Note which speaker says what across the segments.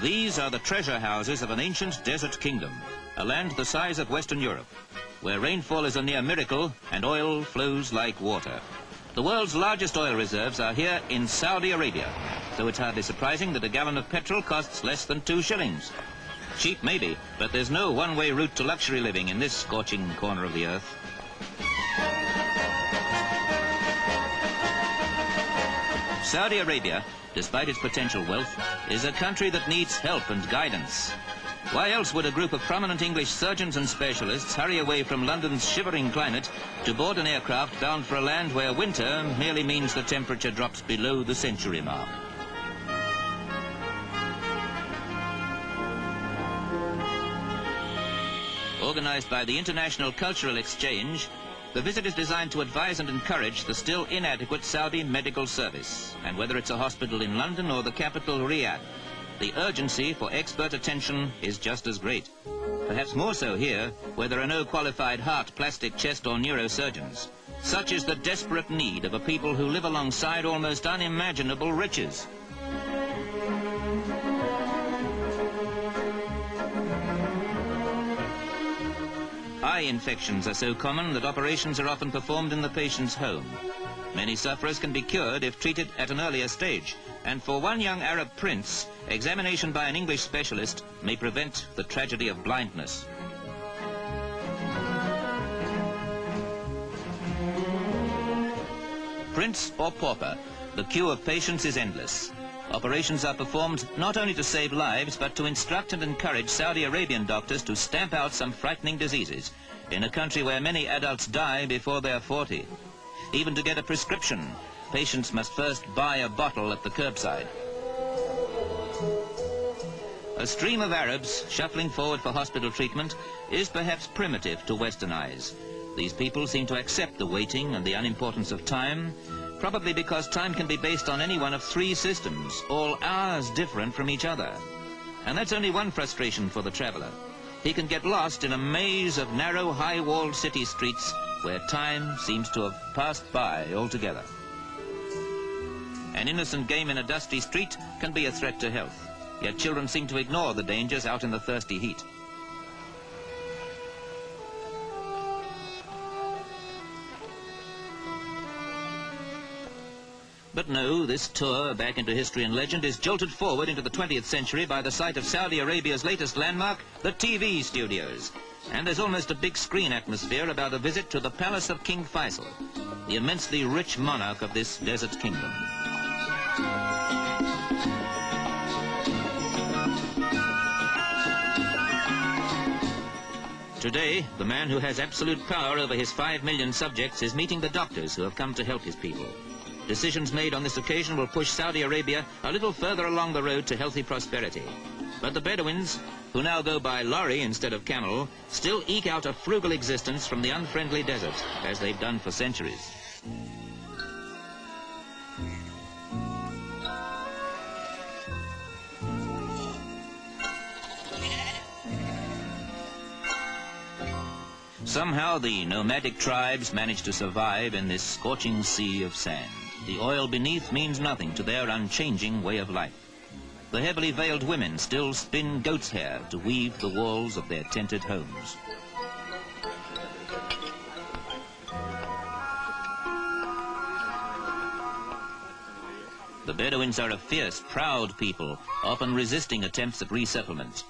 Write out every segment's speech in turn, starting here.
Speaker 1: These are the treasure houses of an ancient desert kingdom, a land the size of Western Europe, where rainfall is a near miracle and oil flows like water. The world's largest oil reserves are here in Saudi Arabia, so it's hardly surprising that a gallon of petrol costs less than 2 shillings. Cheap maybe, but there's no one-way route to luxury living in this scorching corner of the earth. Saudi Arabia, despite its potential wealth, is a country that needs help and guidance. Why else would a group of prominent English surgeons and specialists hurry away from London's shivering climate to board an aircraft bound for a land where winter merely means the temperature drops below the century mark? Organized by the International Cultural Exchange, the visit is designed to advise and encourage the still inadequate Saudi medical service, and whether it's a hospital in London or the capital Riyadh, the urgency for expert attention is just as great. Perhaps more so here, where there are no qualified heart, plastic, chest or neurosurgeons. Such is the desperate need of a people who live alongside almost unimaginable riches. Eye infections are so common that operations are often performed in the patient's home. Many sufferers can be cured if treated at an earlier stage, and for one young Arab prince, examination by an English specialist may prevent the tragedy of blindness. Prince or pauper, the queue of patients is endless. Operations are performed not only to save lives, but to instruct and encourage Saudi Arabian doctors to stamp out some frightening diseases in a country where many adults die before they're 40. Even to get a prescription, patients must first buy a bottle at the curbside. A stream of Arabs shuffling forward for hospital treatment is perhaps primitive to Western eyes. These people seem to accept the waiting and the unimportance of time, probably because time can be based on any one of 3 systems, all hours different from each other. And that's only one frustration for the traveller. He can get lost in a maze of narrow, high-walled city streets where time seems to have passed by altogether. An innocent game in a dusty street can be a threat to health, yet children seem to ignore the dangers out in the thirsty heat. But no, this tour back into history and legend is jolted forward into the 20th century by the sight of Saudi Arabia's latest landmark, the TV studios. And there's almost a big screen atmosphere about a visit to the palace of King Faisal, the immensely rich monarch of this desert kingdom. Today, the man who has absolute power over his 5 million subjects is meeting the doctors who have come to help his people. Decisions made on this occasion will push Saudi Arabia a little further along the road to healthy prosperity. But the Bedouins, who now go by lorry instead of camel, still eke out a frugal existence from the unfriendly desert, as they've done for centuries. Somehow the nomadic tribes manage to survive in this scorching sea of sand. The oil beneath means nothing to their unchanging way of life. The heavily veiled women still spin goat's hair to weave the walls of their tented homes. The Bedouins are a fierce, proud people, often resisting attempts at resettlement.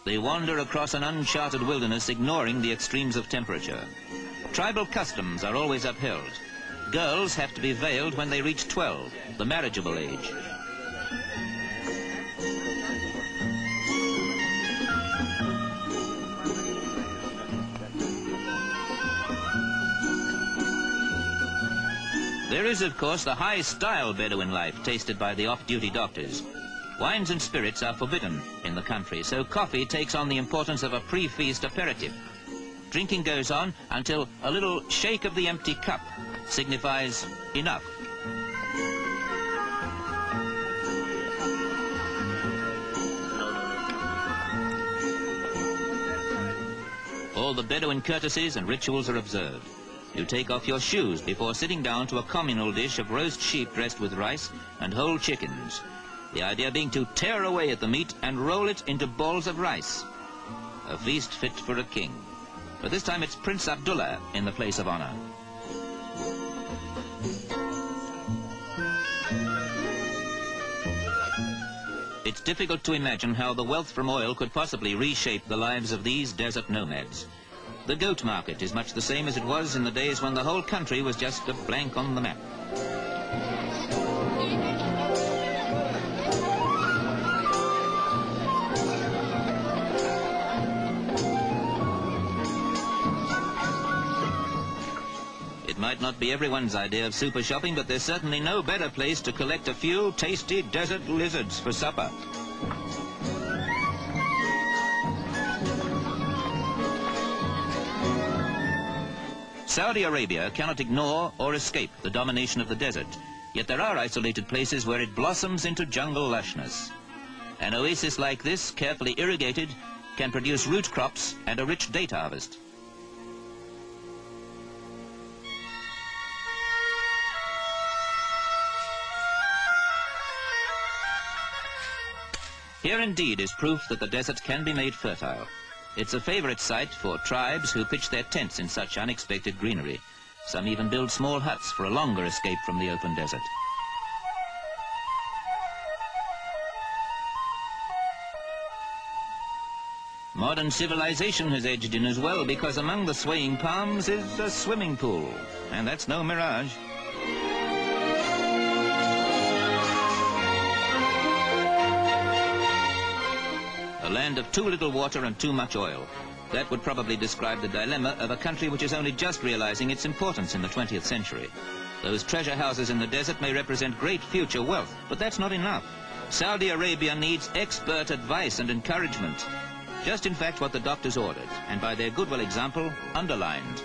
Speaker 1: They wander across an uncharted wilderness, ignoring the extremes of temperature. Tribal customs are always upheld. Girls have to be veiled when they reach 12, the marriageable age. There is, of course, the high-style Bedouin life tasted by the off-duty doctors. Wines and spirits are forbidden in the country, so coffee takes on the importance of a pre-feast aperitif. Drinking goes on until a little shake of the empty cup signifies enough. All the Bedouin courtesies and rituals are observed. You take off your shoes before sitting down to a communal dish of roast sheep dressed with rice and whole chickens. the idea being to tear away at the meat and roll it into balls of rice. A feast fit for a king. But this time it's Prince Abdullah in the place of honor. It's difficult to imagine how the wealth from oil could possibly reshape the lives of these desert nomads. The goat market is much the same as it was in the days when the whole country was just a blank on the map. It might not be everyone's idea of super shopping, but there's certainly no better place to collect a few tasty desert lizards for supper. Saudi Arabia cannot ignore or escape the domination of the desert, yet there are isolated places where it blossoms into jungle lushness. An oasis like this, carefully irrigated, can produce root crops and a rich date harvest. Here indeed is proof that the desert can be made fertile. It's a favorite site for tribes who pitch their tents in such unexpected greenery. Some even build small huts for a longer escape from the open desert. Modern civilization has edged in as well, because among the swaying palms is a swimming pool, and that's no mirage. A land of too little water and too much oil. That would probably describe the dilemma of a country which is only just realizing its importance in the 20th century. Those treasure houses in the desert may represent great future wealth, but that's not enough. Saudi Arabia needs expert advice and encouragement. Just in fact what the doctors ordered, and by their goodwill example, underlined.